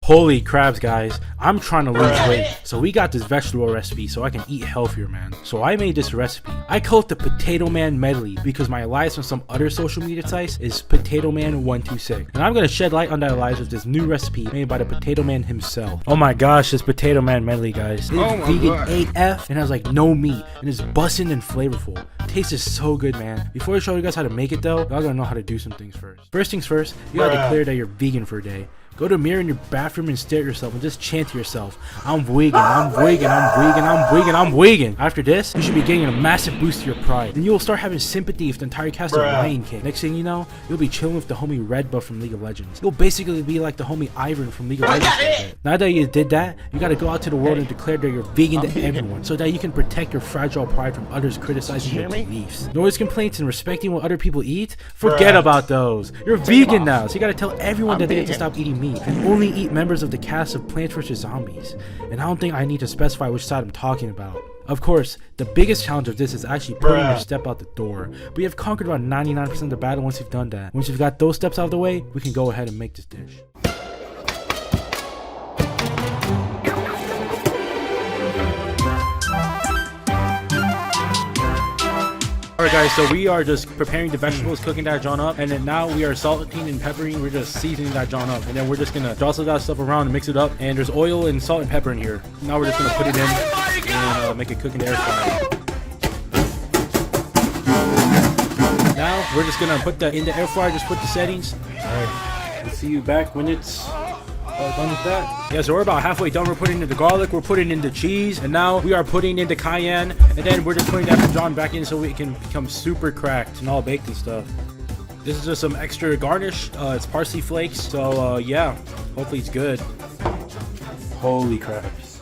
Holy crabs, guys. I'm trying to lose weight. So we got this vegetable recipe so I can eat healthier, man. So I made this recipe. I call it the Potatoman Medley because my alias on some other social media sites is Potatoman126. And I'm going to shed light on that alias with this new recipe made by the Potatoman himself. Oh my gosh, this Potatoman Medley, guys. It's vegan AF and has like no meat and it's bussin' and flavorful. Taste is so good, man. Before I show you guys how to make it though, y'all gotta know how to do some things first. First things first, you gotta declare that you're vegan for a day. Go to a mirror in your bathroom and stare at yourself and just chant to yourself, I'm vegan, I'm vegan, I'm vegan, I'm vegan, I'm vegan. After this, you should be getting a massive boost to your pride. Then you will start having sympathy with the entire cast of Lion King. Next thing you know, you'll be chilling with the homie Red Buff from League of Legends. You'll basically be like the homie Ivan from League of Legends. Now that you did that, you gotta go out to the world and declare that you're vegan to everyone so that you can protect your fragile pride from others criticizing your beliefs. Noise complaints and respecting what other people eat? Forget about those. You're vegan now, so you gotta tell everyone that they have to stop eating meat and only eat members of the cast of Plants vs. Zombies. And I don't think I need to specify which side I'm talking about. Of course, the biggest challenge of this is actually putting your step out the door. But you have conquered about 99% of the battle once you've done that. Once you've got those steps out of the way, we can go ahead and make this dish. Alright guys, so we are just preparing the vegetables, cooking that John up, and then now we are salting and peppering. We're just seasoning that John up, and then we're just gonna toss all that stuff around and mix it up. And there's oil and salt and pepper in here. Now we're just gonna put it in and make it cook in the air fryer. Now we're just gonna put that in the air fryer. Just put the settings. Alright, we'll see you back when it's done with that. Yeah, so we're about halfway done. We're putting in the garlic, we're putting in the cheese, and now we are putting in the cayenne, and then we're just putting that John back in so it can become super cracked and all baked and stuff. This is just some extra garnish. It's parsley flakes, so yeah, hopefully it's good. Holy crabs.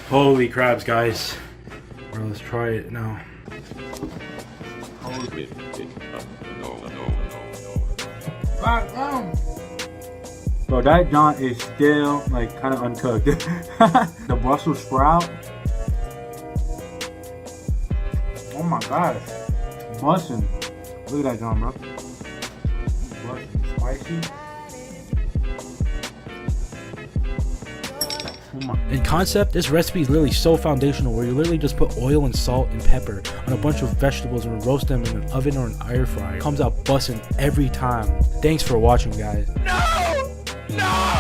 Holy crabs, guys. Well, let's try it now. Bro, that John is still like kind of uncooked. The Brussels sprout. Oh my gosh. Bussin'. Look at that John, bro. Bussin'. Spicy. Oh my. In concept, this recipe is literally so foundational where you literally just put oil and salt and pepper on a bunch of vegetables and roast them in an oven or an air fryer. It comes out bussin' every time. Thanks for watching, guys. No!